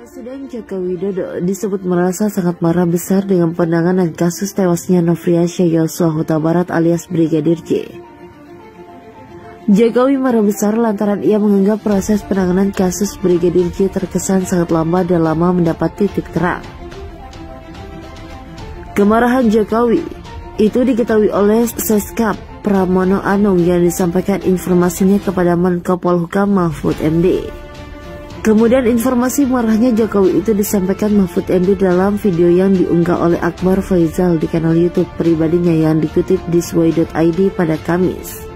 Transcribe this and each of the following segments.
Presiden Joko Widodo disebut merasa sangat marah besar dengan penanganan kasus tewasnya Nofriansyah Yosua Huta Barat alias Brigadir J. Jokowi marah besar lantaran ia menganggap proses penanganan kasus Brigadir J terkesan sangat lambat dan lama mendapat titik terang. Kemarahan Jokowi itu diketahui oleh Seskap Pramono Anung yang disampaikan informasinya kepada Menko Polhukam Mahfud MD. Kemudian informasi marahnya Jokowi itu disampaikan Mahfud MD dalam video yang diunggah oleh Akbar Faizal di kanal YouTube pribadinya yang dikutip di sway.id pada Kamis.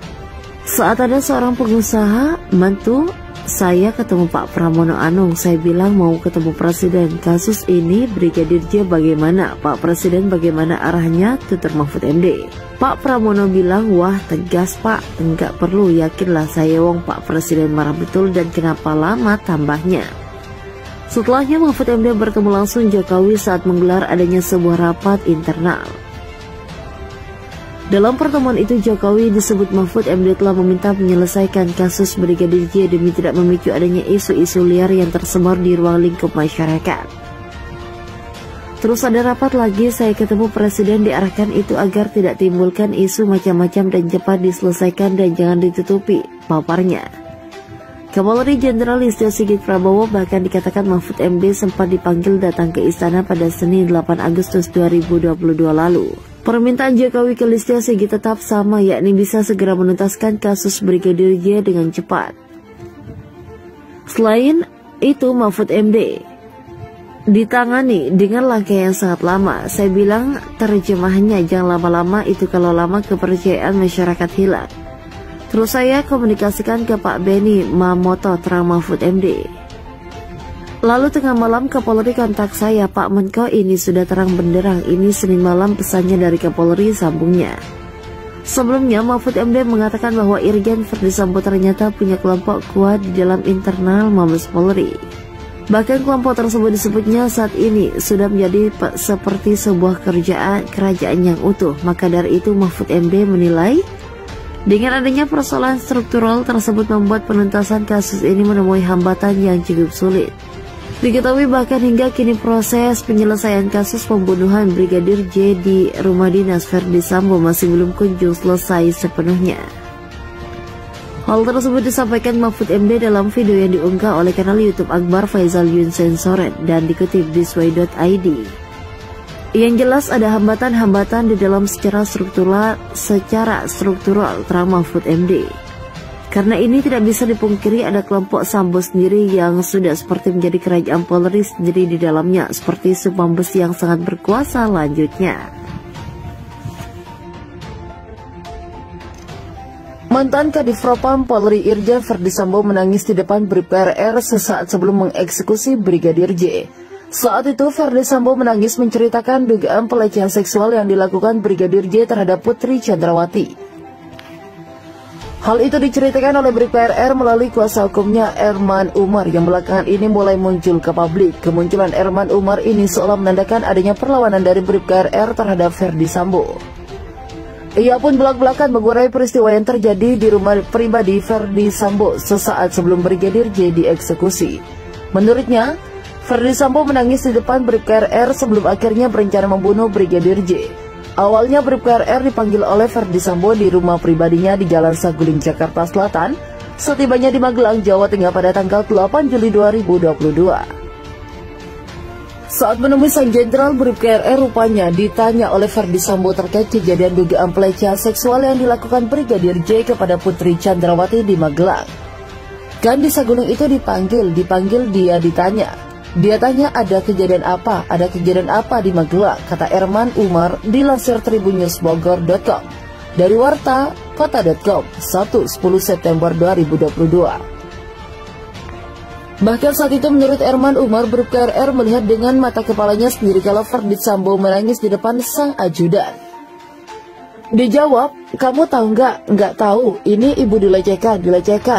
Saat ada seorang pengusaha, "Mantu, saya ketemu Pak Pramono Anung, saya bilang mau ketemu Presiden. Kasus ini Brigadir J bagaimana? Pak Presiden bagaimana arahnya?" Tutur Mahfud MD. Pak Pramono bilang, "Wah tegas Pak, enggak perlu, yakinlah saya wong Pak Presiden marah betul dan kenapa lama tambahnya." Setelahnya Mahfud MD bertemu langsung Jokowi saat menggelar adanya sebuah rapat internal. Dalam pertemuan itu Jokowi disebut Mahfud MD telah meminta menyelesaikan kasus Brigadir J demi tidak memicu adanya isu-isu liar yang tersebar di ruang lingkup masyarakat. Terus ada rapat lagi, saya ketemu Presiden, diarahkan itu agar tidak timbulkan isu macam-macam dan cepat diselesaikan dan jangan ditutupi, paparnya. Kapolri Jenderal Listio Sigit Prabowo bahkan dikatakan Mahfud MD sempat dipanggil datang ke istana pada Senin 8 Agustus 2022 lalu. Permintaan Jokowi ke Listio Sigit tetap sama, yakni bisa segera menuntaskan kasus Brigadir J dengan cepat. Selain itu Mahfud MD ditangani dengan langkah yang sangat lama. Saya bilang terjemahannya jangan lama-lama, itu kalau lama kepercayaan masyarakat hilang. Terus saya komunikasikan ke Pak Beni Mamoto, terang Mahfud MD. Lalu tengah malam Kapolri kontak saya, "Pak Menko, ini sudah terang benderang, ini Senin malam pesannya dari Kapolri," sambungnya. Sebelumnya Mahfud MD mengatakan bahwa Irjen Verdi Sambo ternyata punya kelompok kuat di dalam internal Mabes Polri. Bahkan kelompok tersebut disebutnya saat ini sudah menjadi seperti sebuah kerajaan yang utuh. Maka dari itu Mahfud MD menilai dengan adanya persoalan struktural tersebut membuat penuntasan kasus ini menemui hambatan yang cukup sulit. Diketahui bahkan hingga kini proses penyelesaian kasus pembunuhan Brigadir J di rumah dinas Verdi Sambo masih belum kunjung selesai sepenuhnya. Hal tersebut disampaikan Mahfud MD dalam video yang diunggah oleh kanal YouTube Akbar Faizal Yun Sensoret dan dikutip di sway.id. Yang jelas ada hambatan-hambatan di dalam secara struktural terang Mahfud MD. Karena ini tidak bisa dipungkiri ada kelompok Sambo sendiri yang sudah seperti menjadi kerajaan Polri sendiri di dalamnya, seperti Submabes yang sangat berkuasa lanjutnya. Mantan Kadif Propam Polri Irjen Verdi Sambo menangis di depan Brigjen R sesaat sebelum mengeksekusi Brigadir J. Saat itu Verdi Sambo menangis menceritakan dugaan pelecehan seksual yang dilakukan Brigadir J terhadap Putri Chandrawati. Hal itu diceritakan oleh Brigjen R melalui kuasa hukumnya Erman Umar yang belakangan ini mulai muncul ke publik. Kemunculan Erman Umar ini seolah menandakan adanya perlawanan dari Brigjen R terhadap Verdi Sambo. Ia pun belak-belakan mengurai peristiwa yang terjadi di rumah pribadi Verdi Sambo sesaat sebelum Brigadir J dieksekusi. Menurutnya, Verdi Sambo menangis di depan Brigjen R sebelum akhirnya berencana membunuh Brigadir J. Awalnya Brigjen R dipanggil oleh Verdi Sambo di rumah pribadinya di Jalan Saguling, Jakarta Selatan, setibanya di Magelang, Jawa Tengah pada tanggal 8 Juli 2022. Saat menemui sang Jenderal, Brigjen R rupanya ditanya oleh Verdi Sambo terkait kejadian dugaan pelecehan seksual yang dilakukan Brigadir J kepada Putri Chandrawati di Magelang. Kan di Saguling itu dipanggil dia ditanya. Dia tanya ada kejadian apa di Magelang, kata Erman Umar dilansir tribunnews.bogor.com dari warta kota.com 1/10 September 2022. Bahkan saat itu menurut Erman Umar, Brigjen R melihat dengan mata kepalanya sendiri kalau Verdi Sambo menangis di depan sang ajudan. Dijawab, "Kamu tahu nggak?" "Nggak tahu, ini ibu dilecehkan.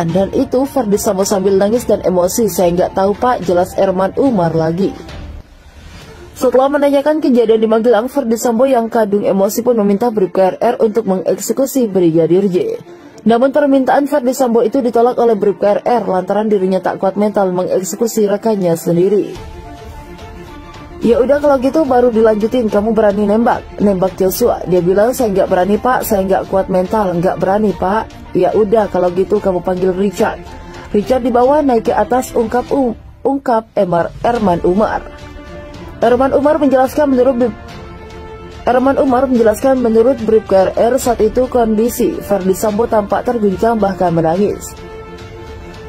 Dan itu Verdi Sambo sambil nangis dan emosi." "Saya nggak tahu Pak," jelas Erman Umar lagi. Setelah menanyakan kejadian di Magelang, Verdi Sambo yang kadung emosi pun meminta Brigjen R untuk mengeksekusi Brigadir J. Namun permintaan Verdi Sambo itu ditolak oleh Brigjen R lantaran dirinya tak kuat mental mengeksekusi rekannya sendiri. Ya udah kalau gitu baru dilanjutin, kamu berani nembak Joshua. Dia bilang, saya nggak berani pak, saya nggak kuat mental, nggak berani pak. Ya udah kalau gitu kamu panggil Richard. Richard dibawa naik ke atas, ungkap Erman Umar. Erman Umar menjelaskan menurut Bribka RR saat itu kondisi Ferdi Sambo tampak terguncang bahkan menangis.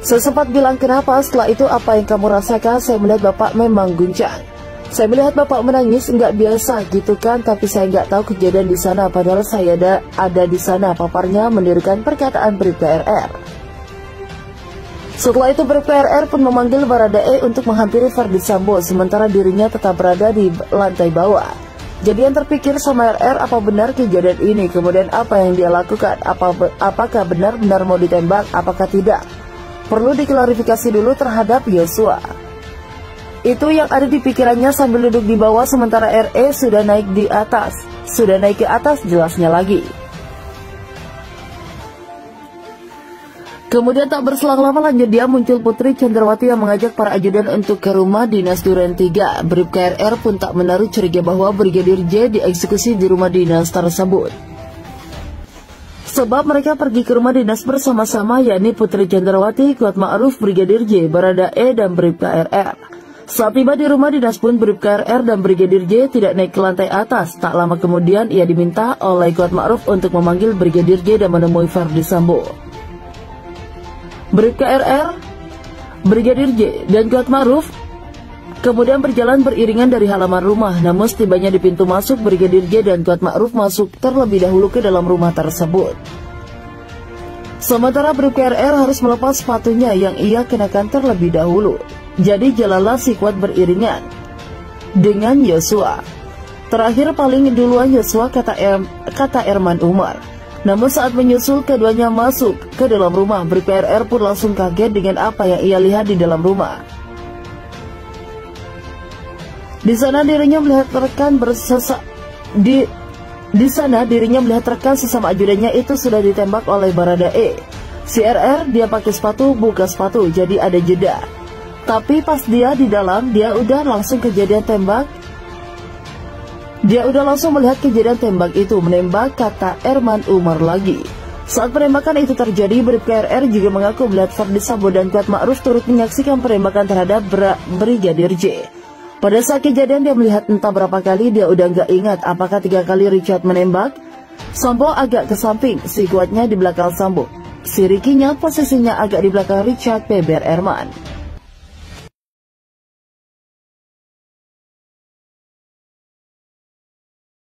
Saya sempat bilang kenapa, setelah itu apa yang kamu rasakan? Saya melihat bapak memang guncang. Saya melihat bapak menangis, nggak biasa gitu kan, tapi saya nggak tahu kejadian di sana, padahal saya ada di sana, paparnya menirukan perkataan Bribka RR. Setelah itu Bribka RR pun memanggil Baradae untuk menghampiri Ferdi Sambo, sementara dirinya tetap berada di lantai bawah. Jadi yang terpikir sama RR, apa benar kejadian ini, kemudian apa yang dia lakukan, apakah benar-benar mau ditembak, apakah tidak. Perlu diklarifikasi dulu terhadap Joshua. Itu yang ada di pikirannya sambil duduk di bawah, sementara RE sudah naik ke atas jelasnya lagi. Kemudian tak berselang lama lanjut dia muncul Putri Chandrawati yang mengajak para ajudan untuk ke rumah dinas Duren 3. Bribka RR pun tak menaruh curiga bahwa Brigadir J dieksekusi di rumah dinas tersebut. Sebab mereka pergi ke rumah dinas bersama-sama, yakni Putri Chandrawati, Kuat Ma'ruf, Brigadir J, Baradae, dan Bribka RR. Saat tiba di rumah dinas pun Bribka RR dan Brigadir J tidak naik ke lantai atas. Tak lama kemudian ia diminta oleh Kuat Ma'ruf untuk memanggil Brigadir J dan menemui Ferdi Sambo. Bribka RR, Brigadir J, dan Kuat Ma'ruf kemudian berjalan beriringan dari halaman rumah. Namun setibanya di pintu masuk, Brigadir J dan Kuat Ma'ruf masuk terlebih dahulu ke dalam rumah tersebut. Sementara Bribka RR harus melepas sepatunya yang ia kenakan terlebih dahulu. Jadi jalanlah si Kuat beriringan dengan Joshua. Terakhir paling duluan Joshua, kata Erman Umar. Namun saat menyusul keduanya masuk ke dalam rumah, Bribka RR pun langsung kaget dengan apa yang ia lihat di dalam rumah. Di sana dirinya melihat rekan sesama ajudannya itu sudah ditembak oleh Baradae. Si RR dia pakai sepatu, buka sepatu, jadi ada jeda. Tapi pas dia di dalam, dia udah langsung melihat kejadian tembak itu, menembak, kata Erman Umar lagi. Saat penembakan itu terjadi, Bribka RR juga mengaku melihat Ferdi Sambo dan Kuat Ma'ruf turut menyaksikan penembakan terhadap Brigadir J. Pada saat kejadian dia melihat entah berapa kali, dia udah nggak ingat apakah 3 kali Richard menembak. Sambo agak ke samping, si Kuatnya di belakang Sambo. Si Rikinya posisinya agak di belakang Richard, beber Erman.